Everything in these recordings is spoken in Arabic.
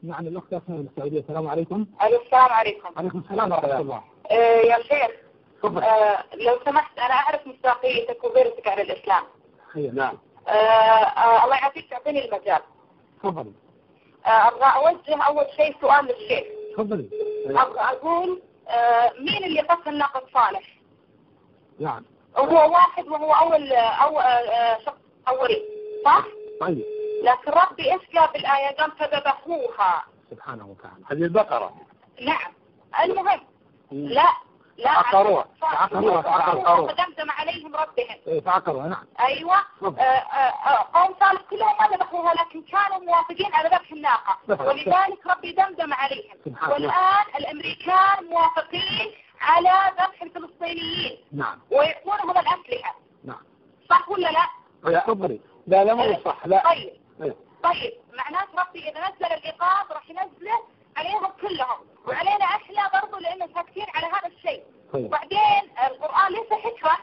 نعم الأخت أسماء من السعودية. السلام عليكم. السلام عليكم. عليكم السلام ورحمة الله. يا شيخ لو سمحت أنا أعرف مصداقيتك وغيرتك على الإسلام. نعم. الله يعافيك تعطيني المجال. تفضلي. أبغى أوجه أول شيء سؤال للشيخ. تفضلي. أبغى أقول مين اللي قتل ناقة صالح؟ نعم. هو واحد وهو أول شخص أولي صح؟ طيب. لكن ربي إسقى بالآية قام فذبحوها. سبحانه وتعالى. هذه البقرة. نعم. المهم لا عقروها فدمدم عليهم ربهم. فعقروها نعم. أيوة. قوم صالح كلهم ما ذبحوها لكن كانوا موافقين على ذبح الناقة ولذلك ربي دمدم عليهم. والآن الأمريكان موافقين على ذبح الفلسطينيين. نعم. ويعطونهم الأسلحة. نعم. صح ولا لا؟ تفضلي. لا مو صح لا. طيب معنات ربي إذا نزل العقاب راح ينزله عليهم كلهم وعلينا احنا برضو لانه ساكتين على هذا الشيء. وبعدين القرآن ليس حكرة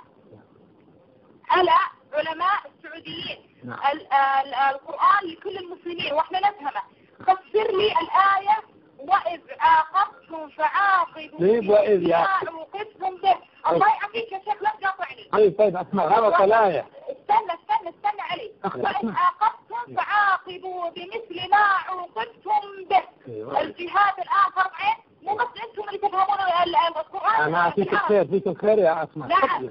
على علماء السعوديين. القرآن لكل المسلمين واحنا نفهمه. فسر لي الآية وإذ عاقبتم فعاقبوا وإذ عوقبتم به. الله يعافيك يا شيخ لا تقاطعني. طيب أسمع غلط الآية. استنى علي. وإذ عاقبتم فعاقبوا بمثل ما عوقبتم به. الجهاد الآن فرض عين مو بس أنتم اللي تفهمون القرآن. أنا فيك الخير يا أسماء. نعم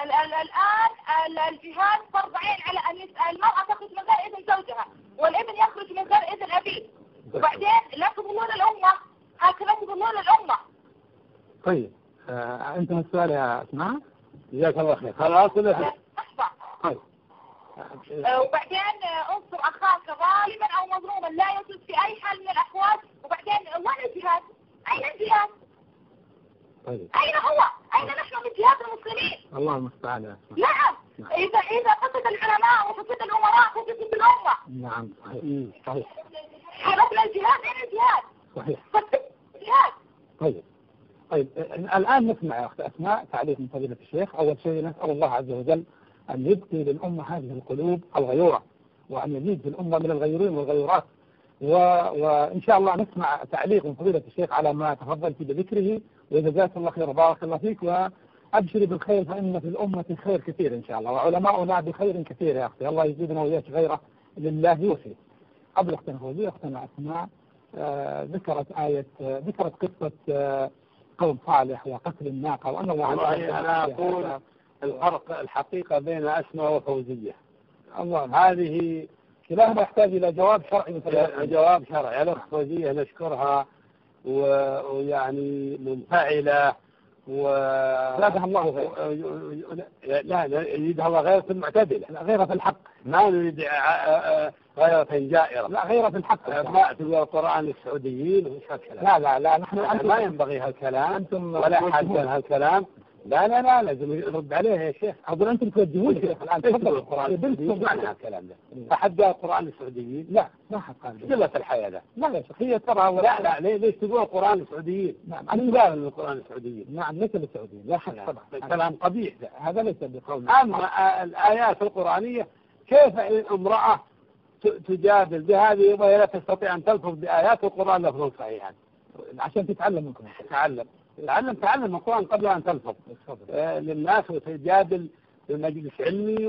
الآن الجهاد فرض عين على أن المرأة تخرج من غير إذن زوجها والابن يخرج من غير إذن أبيه. وبعدين لا تضلون الأمة هكذا تضلون الأمة. طيب أنتم السؤال يا أسماء. جزاك الله خير. خلاص ولا طيب. وبعدين انصر أخاك ظالما أو مظلوما لا يجوز في أي حال من الأحوال. وبعدين وين الجهاد؟ أين الجهاد؟ طيب. أين هو؟ أين نحن من جهاد المسلمين؟ الله المستعان يا أسماء. نعم. إذا فسد العلماء وفسد الأمراء فسد الأمة. نعم صحيح. حلفنا الجهاد أين الجهاد؟ صحيح. الجهاد. طيب الآن نسمع يا أخت أسماء تعليق من فضيلة الشيخ. أول شيء نسأل الله عز وجل أن يبقي للأمة هذه القلوب الغيورة وأن يزيد للأمة من الغيورين والغيورات. وإن شاء الله نسمع تعليق من فضيلة الشيخ على ما تفضلت بذكره. وجزاك الله خير بارك الله فيك وأبشري بالخير فإن في الأمة خير كثير إن شاء الله وعلماؤنا بخير كثير يا أختي. الله يزيدنا وإياك غيره لله وفيه. قبل أختنا فوزية أختنا أسماء ذكرت قصة قوم صالح وقتل الناقة وأن الله أنا أقول الفرق الحقيقة بين أسماء وفوزية. الله هذه كلاهما يحتاج إلى جواب شرعي. جواب شرعي. الأخت فوزية نشكرها ويعني منفعلة زادها الله غير. لا يزيدها الله غير في المعتدلة. لا غير في الحق. ما نريد غيرة جائرة. لا غير في الحق. ما تقول القرآن للسعوديين وش هالكلام. لا نحن ما ينبغي هالكلام ولا حد هالكلام. لا لازم يرد عليه يا شيخ. أقول أنتم توجهون شيخ الآن تفضل القرآن السعوديين عن هالكلام ده. أحد قال القرآن السعوديين؟ لا ما حد قال. قلة الحياة ده. لا يا شيخ هي ترى لا ليش تقول القرآن السعوديين؟ نعم أنا قال القرآن السعوديين. نعم ليس للسعوديين لا حد طبعا. كلام قبيح ده. هذا ليس بقول. أما الآيات القرآنية كيف امرأة تجادل بهذه وهي لا تستطيع أن تلفظ بآيات القرآن لفظا صحيحا عشان تتعلم منكم. تعلم القرآن قبل أن تلفظ للناس وتجادل بمجلس علمي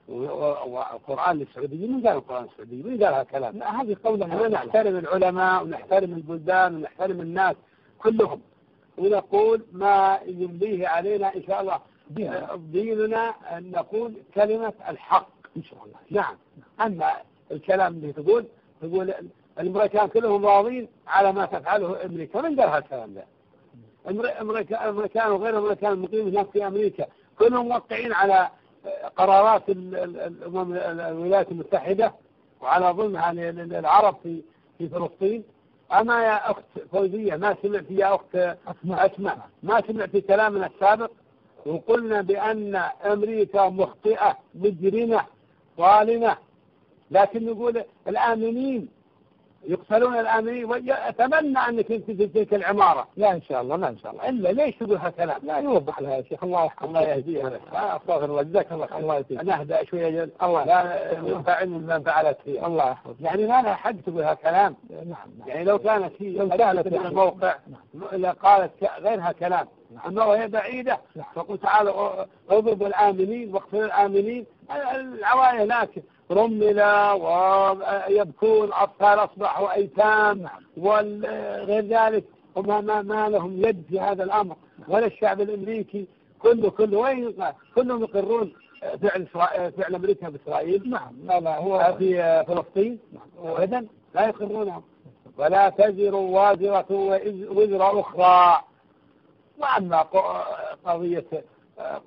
والقرآن للسعوديين. من قال القرآن السعودي؟ من قال هالكلام؟ لا هذه قولة. احنا نحترم العلماء ونحترم البلدان ونحترم الناس كلهم ونقول ما يمليه علينا إن شاء الله ديننا أن نقول كلمة الحق إن شاء الله. نعم. أما الكلام اللي تقول الأمريكان كلهم راضين على ما تفعله أمريكا. من قال هالكلام ده؟ الأمريكان وغير الأمريكان المقيمين هناك في أمريكا كلهم موقعين على قرارات الولايات المتحدة وعلى ظلمها للعرب في فلسطين. أما يا أخت فوزية ما سمعت يا أخت أسماء ما سمعت كلامنا السابق وقلنا بأن أمريكا مخطئة مجرمة ظالمة لكن نقول الآمنين يقتلون الآمنين، وأتمنى أنك أنت في تلك العمارة. لا إن شاء الله، لا إن شاء الله. إلا ليش تقول هالكلام؟ لا يوضح لها يا شيخ. الله يحفظك. الله يهديها لك. أستغفر الله، جزاك الله خير. الله يهديك. أنا أهدأ شوية. الله لا ينفع من فعلت فيه. الله يحفظك. يعني ما لها حد تقول هالكلام. نعم. يعني لو كانت هي لو كانت من الموقع قالت غيرها كلام، أما وهي بعيدة فقل تعالوا اضربوا الآمنين واقتلوا الآمنين. العوائل هناك رملة ويبكون، أطفال أصبحوا أيتام وغير ذلك، وما لهم يد في هذا الأمر، ولا الشعب الأمريكي كله وين كلهم يقرون فعل أمريكا بإسرائيل. نعم. لا هو في فلسطين وإذن لا يقرونها. ولا تزر وازرة وزر أخرى. وأما قضية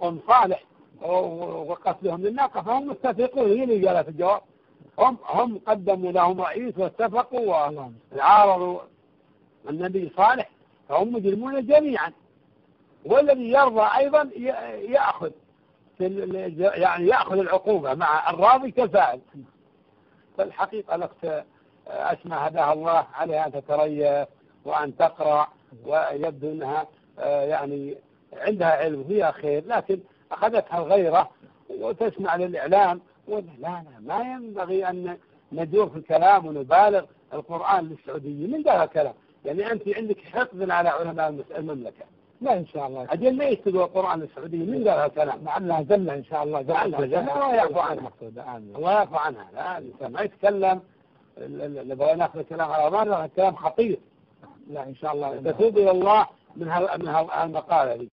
قوم صالح وقتلهم للناقة فهم متفقون. هي اللي قالت الجواب. هم قدموا لهم رئيس واتفقوا وعارضوا النبي صالح، فهم مجرمون جميعا. والذي يرضى أيضا يأخذ العقوبة مع الراضي كالفاعل. فالحقيقة لك أسمع هداها الله عليها أن تتريث وأن تقرأ، ويبدو أنها يعني عندها علم فيها خير، لكن أخذتها الغيرة وتسمع للإعلام. لا ما ينبغي أن ندور في الكلام ونبالغ. القرآن للسعوديين من ذا كلام؟ يعني أنت عندك حقد على علماء المملكة. لا إن شاء الله. أجل ليش تقول القرآن للسعوديين من ذا كلام؟ لعلها زلة إن شاء الله. الله يعفو عنها. الله يعفو عنها. لا الإنسان ما يتكلم. اللي بغينا ناخذ الكلام على ظهره كلام خطير. لا إن شاء الله تتوب إلى الله من هالمقالة دي.